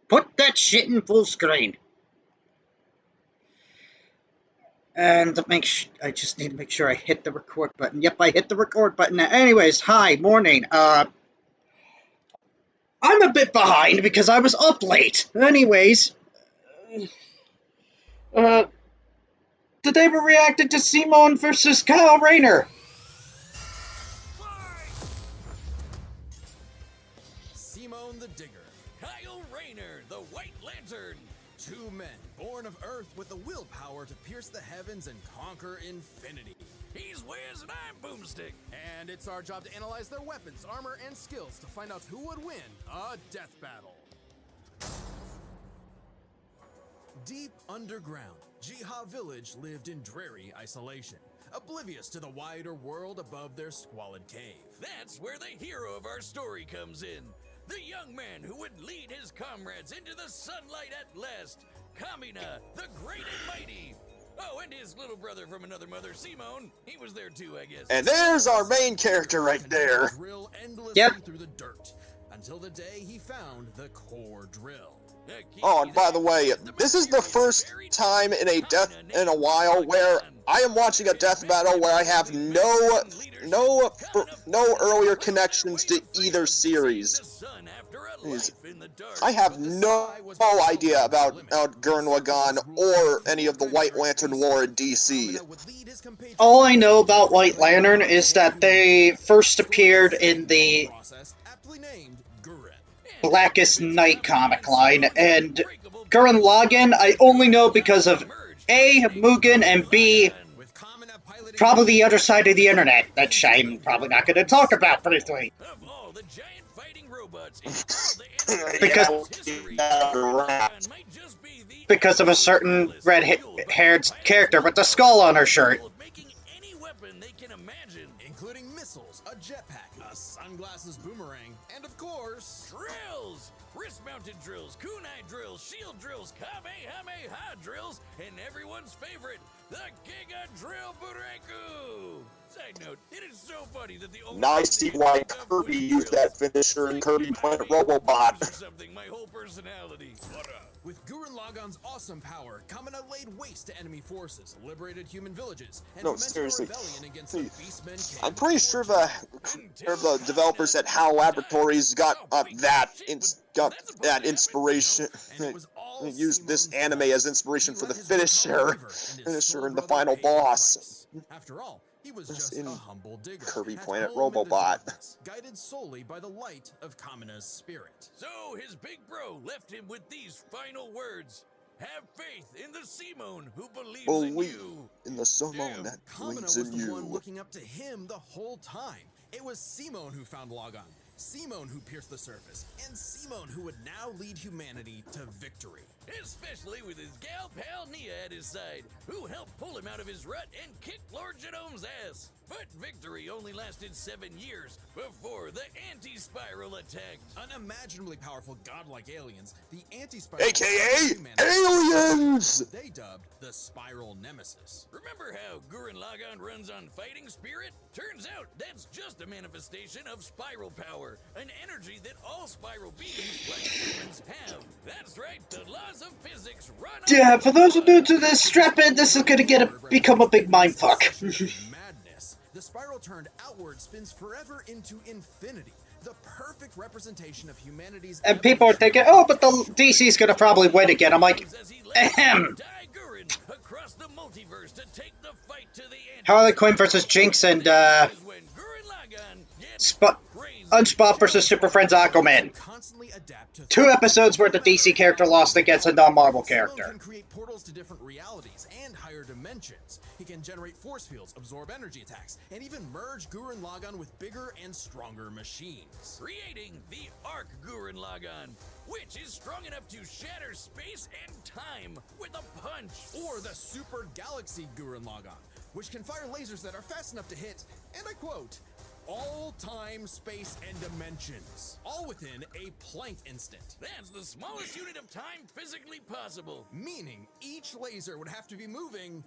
Put that shit in full screen. And I just need to make sure I hit the record button. Yep, I hit the record button. Anyways, hi, morning. I'm a bit behind because I was up late. Anyways, today we're reacting to Simone versus Rayner. Simone the Digger, Kyle Rayner, the White Lantern. Two men born of Earth with the willpower to pierce the heavens and conquer infinity. He's Wiz and I'm Boomstick. And it's our job to analyze their weapons, armor, and skills to find out who would win a death battle. Deep underground, Jiha Village lived in dreary isolation, oblivious to the wider world above their squalid cave. That's where the hero of our story comes in. The young man who would lead his comrades into the sunlight at last. Kamina, the great and mighty. Oh, and his little brother from another mother, Simone. He was there too, I guess. And there's our main character right there. Drill endlessly Yep. through the dirt until the day he found the core drill. Oh, and by the way, this is the first time in a while where I am watching a death battle where I have no earlier connections to either series. I have no idea about Gurren Lagann or any of the White Lantern lore in DC. All I know about White Lantern is that they first appeared in the Blackest Night comic line, and Gurren Lagann I only know because of A, Mugen, and B, probably the other side of the internet, that I'm probably not going to talk about briefly. Because of a certain red-haired character with the skull on her shirt. Including missiles, a jetpack, a sunglasses boomerang, and of course, drills! Wrist-mounted drills, kunai drills, shield drills, kamehameha drills, and everyone's favorite, the Giga Drill Bureku! Side note, it is so funny that the only... Now I see why Kirby used that finisher in Kirby Planet Robobot. Something my whole personality. With Gurren Lagann's awesome power, Kamina laid waste to enemy forces, liberated human villages, and No, fomented a seriously. rebellion against the Beastmen. I'm pretty sure the developers at HAL Laboratories got that inspiration. Used this anime as inspiration for the finisher and the final boss. After all, he was just in a humble digger. Kirby at Planet home in the Robobot. darkness, guided solely by the light of Kamina's spirit. So his big bro left him with these final words. Have faith in the Simone who believes in you. In the Simone that Kamina believes was in the one you. looking up to him the whole time. It was Simone who found Lagann, Simone who pierced the surface, and Simone who would now lead humanity to victory. Especially with his gal pal Nia at his side, who helped pull him out of his rut and kick Lord Genome's ass. But victory only lasted 7 years before the anti-spiral attacked. Unimaginably powerful godlike aliens, the anti-spiral... AKA aliens! They dubbed the Spiral Nemesis. Remember how Gurren Lagann runs on fighting spirit? Turns out that's just a manifestation of spiral power, an energy that all spiral beings like humans have. That's right, the laws of physics run on... Yeah, for those who are new to this, strap in, this is going to become a big mindfuck. Madness. The spiral turned outward spins forever into infinity. The perfect representation of humanity's... And people are thinking, oh, but the DC's going to probably win again. I'm like, ahem. Harley Quinn versus Jinx and, Unspot versus Super Friends Aquaman. 2 episodes where the DC character lost against a non-Marvel character. Simone can create portals to different realities and higher dimensions. He can generate force fields, absorb energy attacks, and even merge Gurren Lagann with bigger and stronger machines. Creating the Arc Gurren Lagann, which is strong enough to shatter space and time with a punch. Or the Super Galaxy Gurren Lagann, which can fire lasers that are fast enough to hit, and I quote, all time, space, and dimensions. All within a Planck instant. That's the smallest unit of time physically possible. Meaning each laser would have to be moving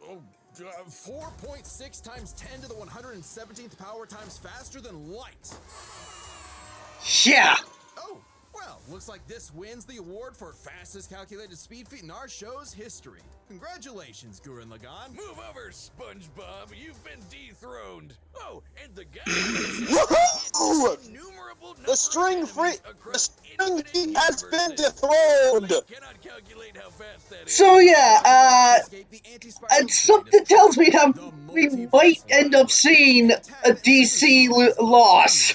4.6 times 10 to the 117th power times faster than light. Yeah. Oh, Well, looks like this wins the award for fastest calculated speed feat in our show's history. Congratulations, Gurren Lagann. Move over, SpongeBob. You've been dethroned. Oh, and the guy Woohoo! The string thief has been dethroned! So yeah, and something tells me that we might end up seeing a DC loss.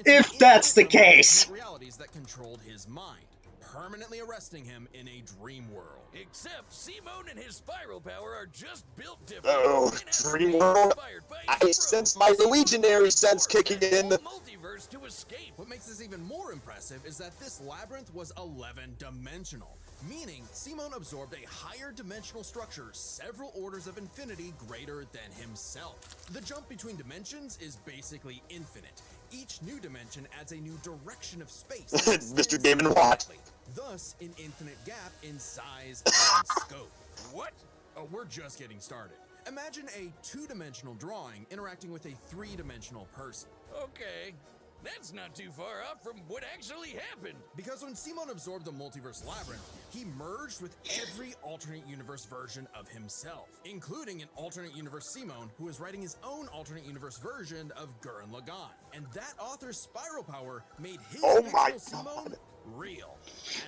If that's the case. Realities that controlled his mind, permanently arresting him in a dream world. Except Simone and his spiral power are just built different. Oh, dream world. I sense my Legionary sense kicking in. Multiverse to escape. What makes this even more impressive is that this labyrinth was 11-dimensional, meaning Simone absorbed a higher dimensional structure several orders of infinity greater than himself. The jump between dimensions is basically infinite. Each new dimension adds a new direction of space. Mr. Damon Watt. Thus, an infinite gap in size and scope. What? Oh, we're just getting started. Imagine a two-dimensional drawing interacting with a three-dimensional person. Okay. That's not too far off from what actually happened. Because when Simone absorbed the multiverse labyrinth, he merged with every alternate universe version of himself, including an alternate universe Simone who is writing his own alternate universe version of Gurren Lagann. And that author's spiral power made his fictional Simone real,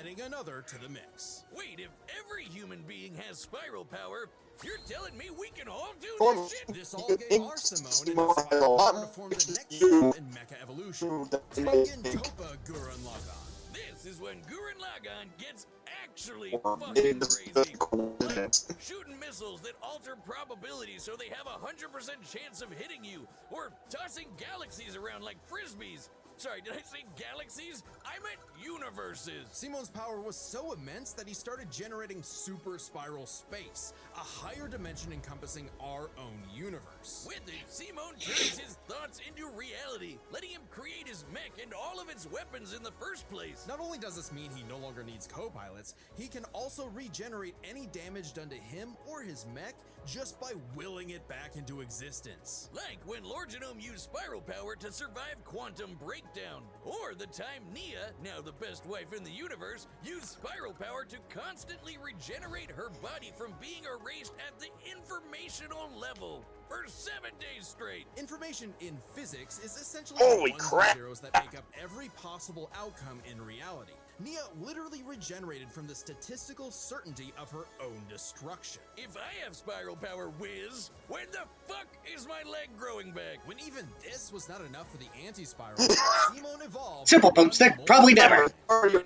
adding another to the mix. Wait, if every human being has spiral power, you're telling me we can all do Oh, this shit? This all gave our Simone enough spiral power to form the next step in mecha evolution, Tengen Toppa Gurren Lagann. This is when Gurren Lagann gets actually fucking crazy. Like shooting missiles that alter probability so they have a 100% chance of hitting you, or tossing galaxies around like frisbees. Sorry, did I say galaxies? I meant universes. Simone's power was so immense that he started generating super spiral space, a higher dimension encompassing our own universe. With it, Simone turns his thoughts into reality, letting him create his mech and all of its weapons in the first place. Not only does this mean he no longer needs co-pilots, he can also regenerate any damage done to him or his mech just by willing it back into existence. Like when Lord Genome used spiral power to survive quantum breakdown, or the time Nia, now the best wife in the universe, used spiral power to constantly regenerate her body from being erased at the informational level for 7 days straight. Information in physics is essentially Holy the ones crap. and zeros that make up every possible outcome in reality. Nia literally regenerated from the statistical certainty of her own destruction. If I have spiral power, Wiz, when the fuck is my leg growing back? When even this was not enough for the anti-spiral, Simone evolved... Simple boomstick, probably never. Super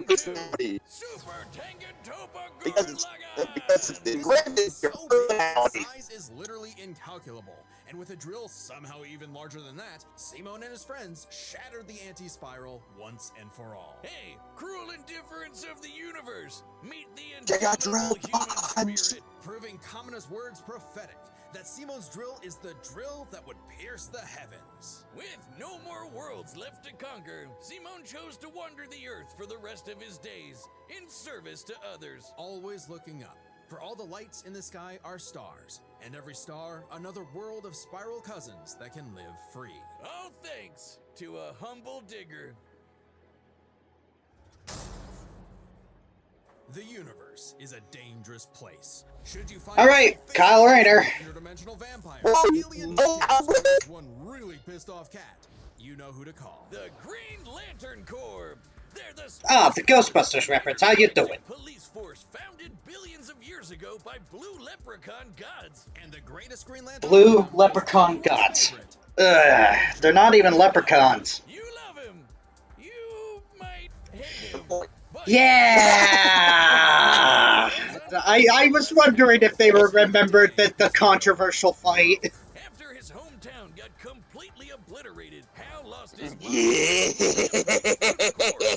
Tengen Toppa Gurren Lagann! Because it's engraved in your So big, its personality. size is literally incalculable. And with a drill somehow even larger than that, Simone and his friends shattered the anti-spiral once and for all. Hey, cruel indifference of the universe! Meet the They got indomitable drilled human once. spirit! Proving Kamina's words prophetic, that Simone's drill is the drill that would pierce the heavens. With no more worlds left to conquer, Simone chose to wander the earth for the rest of his days, in service to others. Always looking up, for all the lights in the sky are stars, and every star another world of spiral cousins that can live free. All thanks to a humble digger. The universe is a dangerous place. Should you find All right, Kyle Rayner. interdimensional vampire, Oh, alien no, mutants, one really pissed off cat, you know who to call. The Green Lantern Corps. They're the The Ghostbusters reference. How you doing? police force founded billions of years ago by blue leprechaun gods. And the greatest Green Lantern... Blue leprechaun gods. They're not even leprechauns. You love him. You might hate him. But Yeah! I was wondering if they remembered the controversial fight. after his hometown got completely obliterated, Hal lost his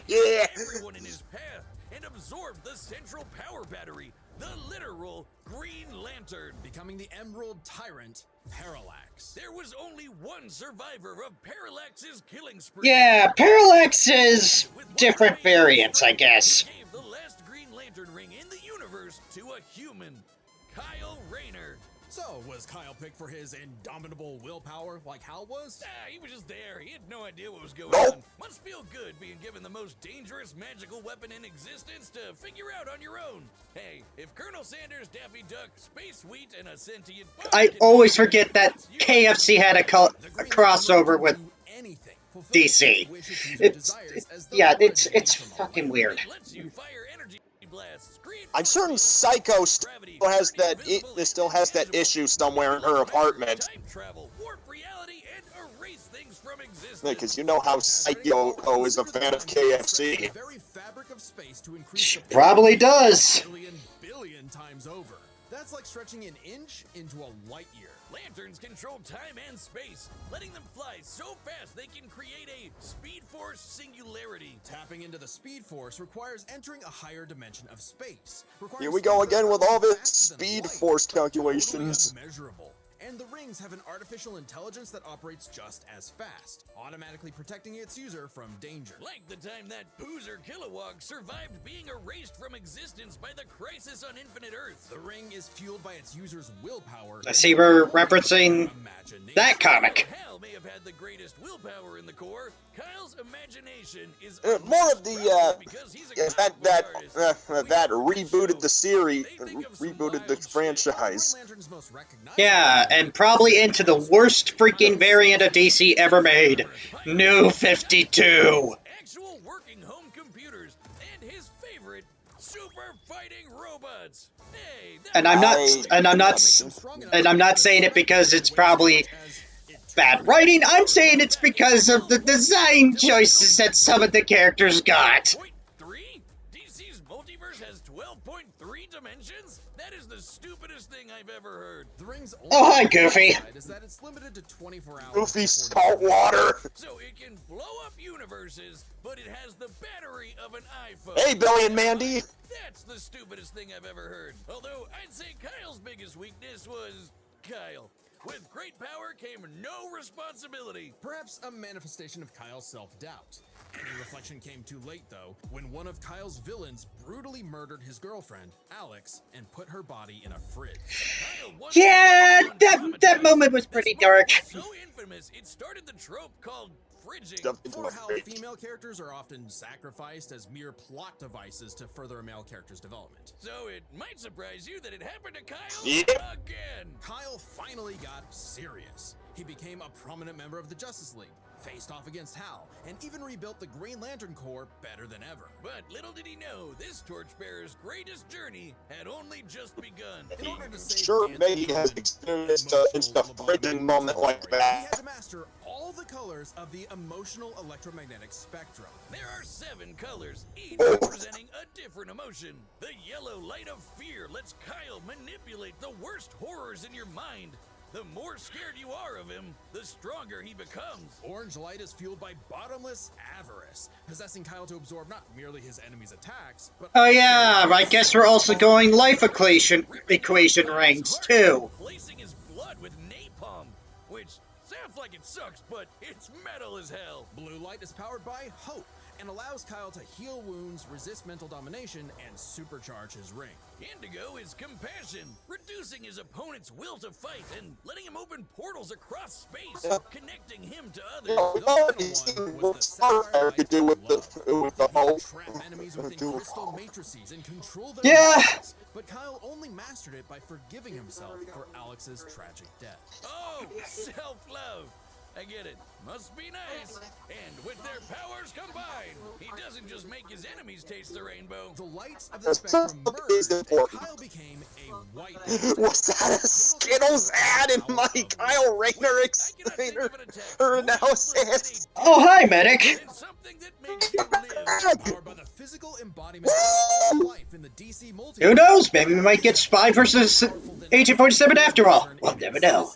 Yeah. everyone in his path and absorbed the central power battery, the literal Green Lantern. Becoming the Emerald Tyrant, Parallax. There was only one survivor of Parallax's killing spree. Yeah, Parallax is different variants, I guess. Gave the last Green Lantern ring in the universe to a human, Kyle Rayner. So, was Kyle picked for his indomitable willpower like Hal was? He was just there. He had no idea what was going Nope. on. Must feel good being given the most dangerous magical weapon in existence to figure out on your own. Hey, if Colonel Sanders, Daffy Duck, Space Wheat, and a sentient bug I can always do it, forget that it's you. KFC had a crossover with DC. It's fucking weird. It lets you fire energy blasts, create I'm force certain fields, Psycho gravity, still has that issue somewhere in her apartment. time travel, warp reality, and erase things from existence. Because you know how Psycho is a fan of KFC. The very fabric of space to increase She the probably does. billion times over. That's like stretching an inch into a light year. Lanterns control time and space, letting them fly so fast they can create a Speed Force singularity. Tapping into the Speed Force requires entering a higher dimension of space. Here we go again with all this Speed Force calculations. Unmeasurable. And the rings have an artificial intelligence that operates just as fast, automatically protecting its user from danger. Like the time that Poozer Kilowog survived being erased from existence by the Crisis on Infinite Earth. The ring is fueled by its user's willpower. I see we're referencing that comic. Hal may have had the greatest willpower in the Corps. Kyle's imagination is More of the because he's a that rebooted the series, rebooted the franchise. Yeah, and probably into the worst freaking variant of DC ever made, New 52. Actual working home computers and his favorite super fighting robots. Hey, And I'm not saying it because it's probably bad writing. I'm saying it's because of the design choices that some of the characters got. 3? DC's multiverse has 12.3 dimensions? That is the stupidest thing I've ever heard. The ring's Oh, hi, Goofy. is that it's limited to 24 hours. Goofy before salt water. So it can blow up universes, but it has the battery of an iPhone. Hey, Billy and Mandy. That's the stupidest thing I've ever heard. Although I'd say Kyle's biggest weakness was Kyle. With great power came no responsibility. Perhaps a manifestation of Kyle's self-doubt. Any reflection came too late, though, when one of Kyle's villains brutally murdered his girlfriend, Alex, and put her body in a fridge. Kyle was Yeah, that moment was pretty dark. so infamous, it started the trope called fridging. Stuff into For a how fridge. female characters are often sacrificed as mere plot devices to further a male character's development. So it might surprise you that it happened to Kyle Yep. again. Kyle finally got serious. He became a prominent member of the Justice League, faced off against Hal, and even rebuilt the Green Lantern Corps better than ever. But little did he know, this torchbearer's greatest journey had only just begun. In order to save Sure, Anthony, maybe has experienced a fridging moment like he that. had to master all the colors of the emotional electromagnetic spectrum. There are 7 colors, each Oh. representing a different emotion. The yellow light of fear lets Kyle manipulate the worst horrors in your mind. The more scared you are of him, the stronger he becomes. Orange light is fueled by bottomless avarice, possessing Kyle to absorb not merely his enemy's attacks, but Oh yeah, I guess we're also going life equation rings too. Replacing his blood with napalm, which sounds like it sucks, but it's metal as hell. blue light is powered by hope and allows Kyle to heal wounds, resist mental domination, and supercharge his ring. Indigo is compassion, reducing his opponent's will to fight and letting him open portals across space, connecting him to others. We've already seen what Starfire could do with the hope. Trap enemies within crystal matrices and control their Yeah. minds. But Kyle only mastered it by forgiving himself for Alex's tragic death. Oh, self-love. I get it. Must be nice. And with their powers combined, he doesn't just make his enemies taste the rainbow. The lights of the That's spectrum is merged, and important. Kyle became a white. Was that a Skittles ad in my Kyle Rayner analysis? Oh, hi, medic. It's something that makes you live. Powered by the physical embodiment of life in the DC multiverse. Who knows? Maybe we might get Spy versus Agent 47 after all. We'll never know.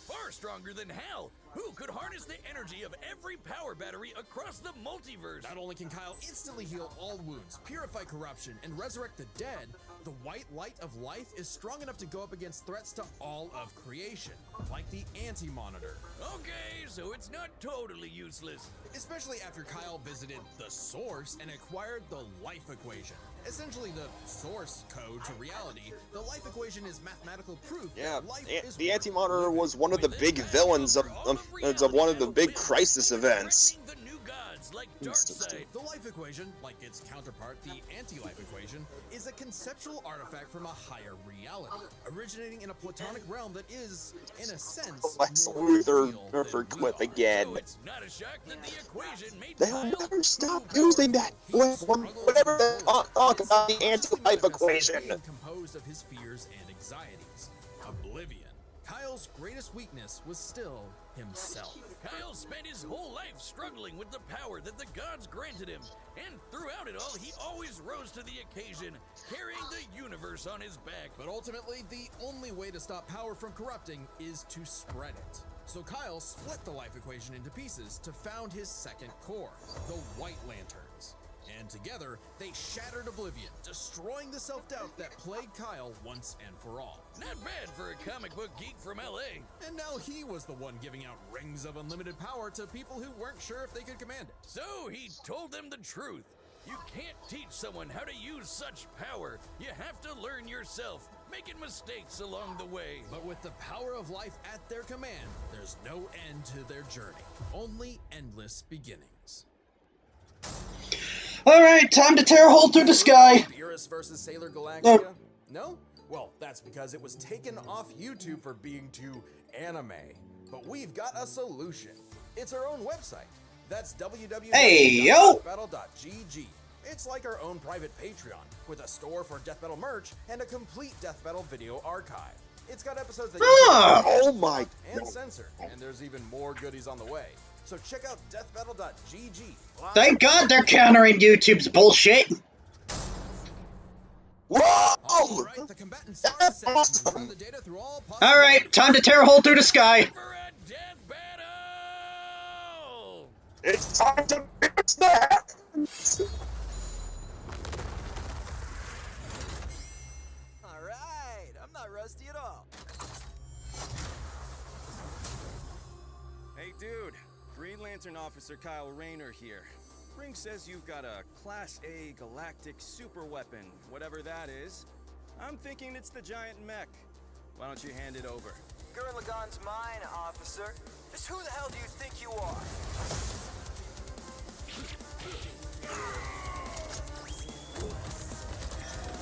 Far stronger than Hal. who could harness the energy of every power battery across the multiverse. Not only can Kyle instantly heal all wounds, purify corruption, and resurrect the dead, the white light of life is strong enough to go up against threats to all of creation, like the Anti-Monitor. Okay, so it's not totally useless. Especially after Kyle visited the Source and acquired the life equation. Essentially the source code to reality, the life equation is mathematical proof that life is the Anti-Monitor was one of the big villains of one of the big crisis events. The new gods like Darkseid. The life equation, like its counterpart, the anti-life equation, is a conceptual artifact from a higher reality, originating in a platonic realm that is, in a sense, Lex more Luthor real for than we clip are. again. So it's not a shock that the equation made They'll Kyle never stop using that. Whenever they talk about the anti-life equation. Composed of his fears and anxieties. Oblivion. Kyle's greatest weakness was still himself. Kyle spent his whole life struggling with the power that the gods granted him, and throughout it all, he always rose to the occasion, carrying the universe on his back. But ultimately, the only way to stop power from corrupting is to spread it. So Kyle split the life equation into pieces to found his second core, the White Lanterns. And together, they shattered Oblivion, destroying the self-doubt that plagued Kyle once and for all. Not bad for a comic book geek from LA. And now he was the one giving out rings of unlimited power to people who weren't sure if they could command it. So he told them the truth. You can't teach someone how to use such power. You have to learn yourself, making mistakes along the way. But with the power of life at their command, there's no end to their journey, only endless beginnings. Alright, time to tear a hole through the sky. Beerus versus Sailor Galactica? No? Well, that's because it was taken off YouTube for being too anime. But we've got a solution. It's our own website. That's www.deathbattle.gg. It's like our own private Patreon, with a store for death metal merch and a complete death metal video archive. It's got episodes that Oh my! and censored, and there's even more goodies on the way. So check out deathbattle.gg. Thank God they're countering YouTube's bullshit. Whoa! Alright, the combatants are set. Run the data through all possible. Alright, time to tear a hole through the sky. For a death battle! It's time to fix that! Alright, I'm not rusty at all. Hey dude, Green Lantern Officer Kyle Rayner here. Ring says you've got a Class A galactic super weapon, whatever that is. I'm thinking it's the giant mech. Why don't you hand it over? Gurren Lagann's mine, officer. Just who the hell do you think you are?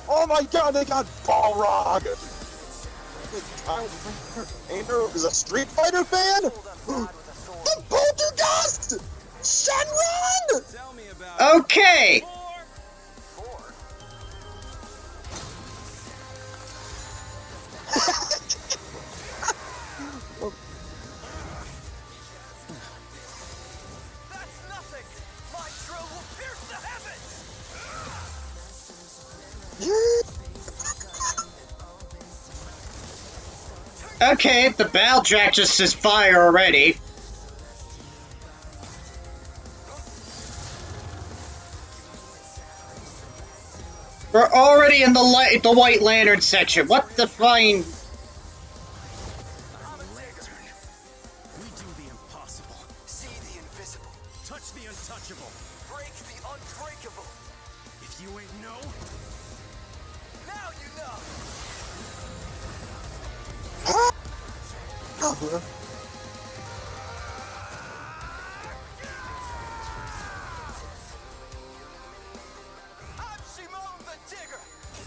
Oh my God, they got Balrog! Kyle Rayner is a Street Fighter fan? Hold up God with a sword. The Poltergeist! Shenron! Tell me about Okay. Four? That's nothing! My drill will pierce the heavens! Okay, the Battlejack just says fire already. We're already in the White Lantern section. What the fine? I'm a digger. We do the impossible, See the invisible. touch the untouchable. Break the unbreakable. If you ain't know, Now you know! I'm Simone the Digger!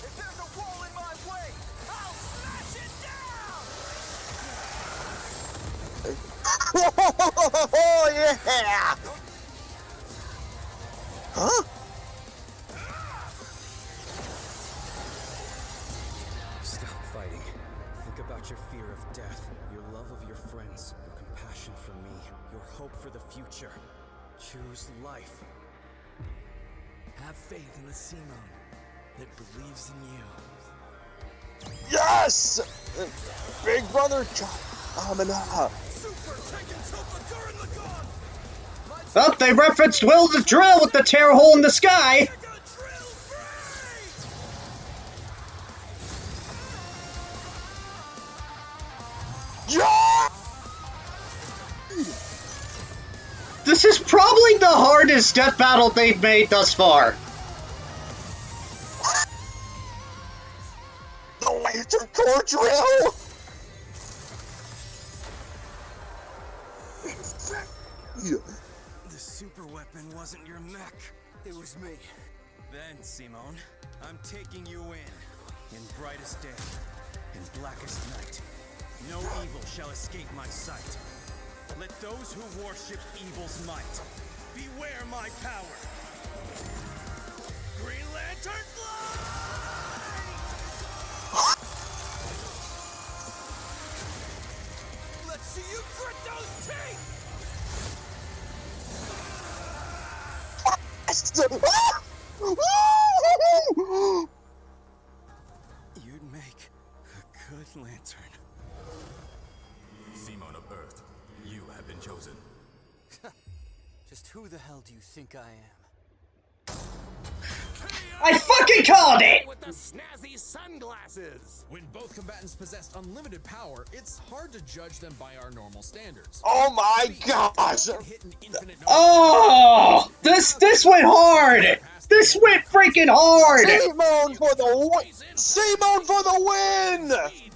If there's a wall in my way, I'll smash it down! Oh yeah! Huh? Stop fighting. Think about your fear of death, your love of your friends, your compassion for me, your hope for the future. Choose life. Have faith in the Simone that believes in you. Yes! Big Brother Amina. Oh, they referenced Will the Drill with the tear hole in the sky! Yeah! This is probably the hardest death battle they've made thus far. The Lantern Core Drill! The super weapon wasn't your mech. It was me. Then, Simone, I'm taking you in brightest day, in blackest night. No evil shall escape my sight. Let those who worship evil's might beware my power. Green Lantern fly! Let's see you grit those teeth! You'd make a good lantern. Simone of Earth, you have been chosen. Just who the hell do you think I am? I fucking called it! With the snazzy sunglasses. When both combatants possess unlimited power, it's hard to judge them by our normal standards. Oh my gosh! Oh! This went hard! This went freaking hard! Simone for the win! Simone for the win!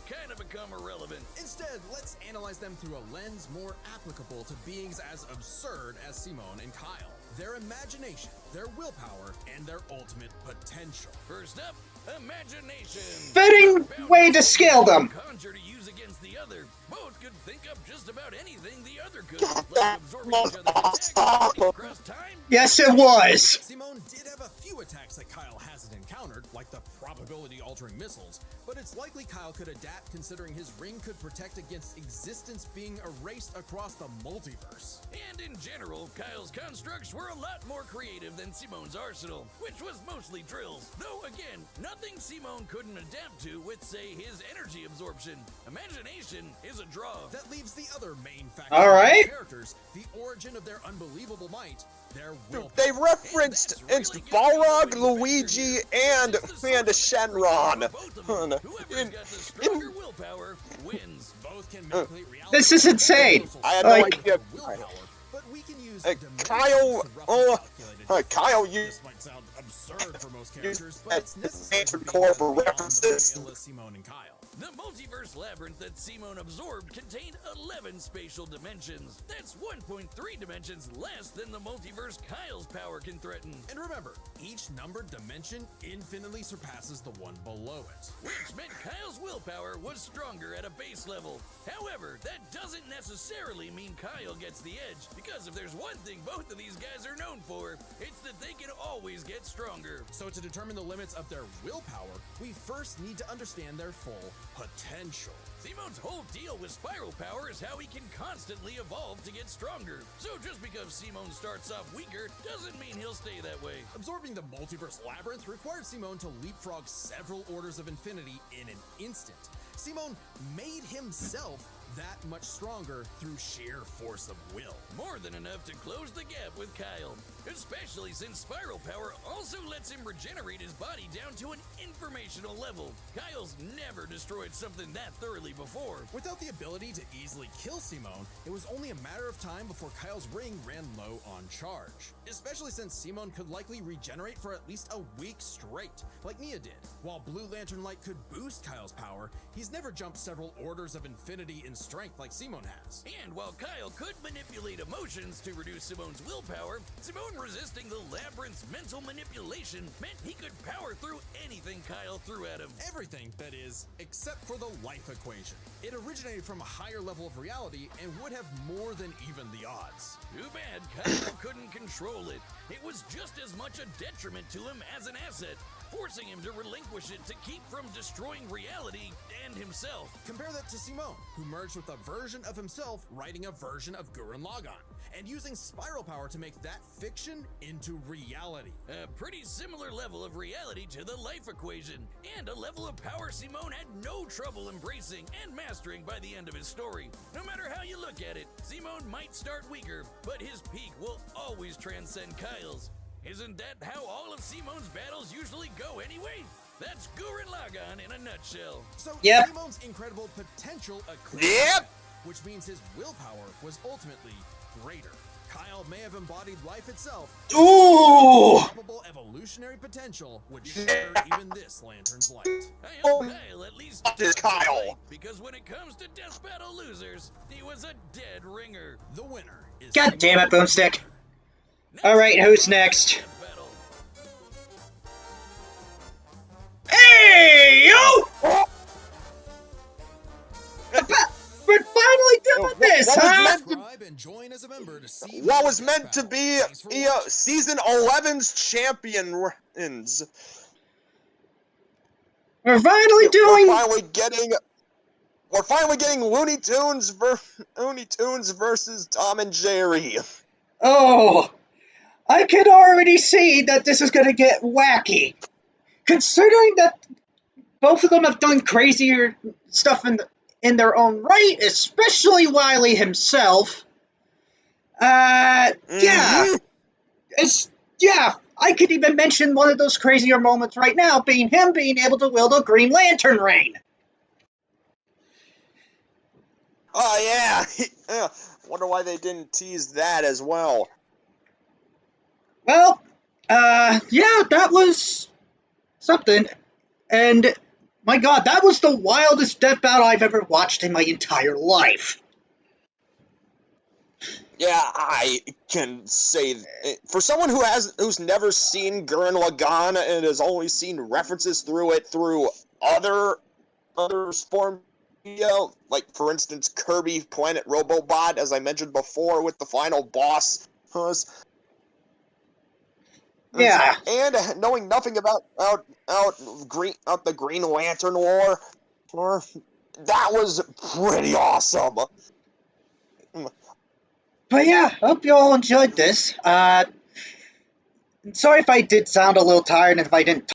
Kind of become irrelevant. Instead, let's analyze them through a lens more applicable to beings as absurd as Simone and Kyle. Their imagination, their willpower, and their ultimate potential. First up, imagination. Fitting way to scale them. Conjure to use against the other. Both could think up just about anything the other could. Like absorbing each other's attacks across time. Yes, it was. Simone did have a few attacks that Kyle hasn't encountered, like the probability-altering missiles, but it's likely Kyle could adapt considering his ring could protect against existence being erased across the multiverse. And in general, Kyle's constructs were a lot more creative than Simone's arsenal, which was mostly drills. Though again, nothing Simone couldn't adapt to with, say, his energy absorption. Imagination is a draw. That leaves the other main factor All right. of the characters, the origin of their unbelievable might, their willpower. They referenced it's Balrog, Luigi, and Shenron. Whoever's got the stronger willpower wins. Both can manipulate reality. This is insane. I had no Like- idea. Willpower, but we can use Kyle, dimensions to roughly calculate it. Kyle, you This might sound absurd for most use characters, but it's that necessary to Lantern be Core for beyond the references. scale of Simone and Kyle. The multiverse labyrinth that Simone absorbed contained 11 spatial dimensions. That's 1.3 dimensions less than the multiverse Kyle's power can threaten. And remember, each numbered dimension infinitely surpasses the one below it. Which meant Kyle's willpower was stronger at a base level. However, that doesn't necessarily mean Kyle gets the edge, because if there's one thing both of these guys are known for, it's that they can always get stronger. So to determine the limits of their willpower, we first need to understand their full potential. Simone's whole deal with spiral power is how he can constantly evolve to get stronger. So just because Simone starts off weaker doesn't mean he'll stay that way. Absorbing the multiverse labyrinth required Simone to leapfrog several orders of infinity in an instant. Simone made himself that much stronger through sheer force of will. More than enough to close the gap with Kyle, especially since spiral power also lets him regenerate his body down to an informational level. Kyle's never destroyed something that thoroughly before. Without the ability to easily kill Simone, it was only a matter of time before Kyle's ring ran low on charge. Especially since Simone could likely regenerate for at least a week straight, like Nia did. While Blue Lantern Light could boost Kyle's power, he's never jumped several orders of infinity in strength like Simone has. And while Kyle could manipulate emotions to reduce Simone's willpower, Simone resisting the labyrinth's mental manipulation meant he could power through anything Kyle threw at him. Everything, that is, except for the life equation. It originated from a higher level of reality and would have more than even the odds. Too bad Kyle couldn't control it. It was just as much a detriment to him as an asset. forcing him to relinquish it to keep from destroying reality and himself. Compare that to Simone, who merged with a version of himself, writing a version of Gurren Lagann, and using spiral power to make that fiction into reality. A pretty similar level of reality to the life equation, and a level of power Simone had no trouble embracing and mastering by the end of his story. No matter how you look at it, Simone might start weaker, but his peak will always transcend Kyle's. Isn't that how all of Simone's battles usually go anyway? That's Gurren Lagann in a nutshell. So Yep. Simone's incredible potential eclipsed, Yep. which means his willpower was ultimately greater. Kyle may have embodied life itself. Ooh! Unstoppable evolutionary potential would shatter even this lantern's light. I hope Kyle at least This Kyle. because when it comes to death battle losers, he was a dead ringer. The winner is God damn it, Simone. Boomstick. Alright, who's next? Death battle. Hey, yo! We're finally doing this, What was huh? meant to Subscribe and join as a member to see What more was Death meant to Battle. be Thanks for watching. season 11's champions. We're finally doing... We're finally getting Looney Tunes versus Tom and Jerry. Oh, I can already see that this is gonna get wacky. Considering that both of them have done crazier stuff in their own right, especially Wily himself. Yeah, Mhm. I could even mention one of those crazier moments right now, being him being able to wield a Green Lantern ring. Oh yeah. Yeah. Wonder why they didn't tease that as well. Well, yeah, that was something. And my god, that was the wildest death battle I've ever watched in my entire life. Yeah, I can say for someone who's never seen Gurren Lagann and has only seen references through other form media, like for instance Kirby Planet Robobot, as I mentioned before, with the final boss. Yeah. And knowing nothing about the Green Lantern lore, that was pretty awesome. But yeah, hope you all enjoyed this. Sorry if I did sound a little tired and if I didn't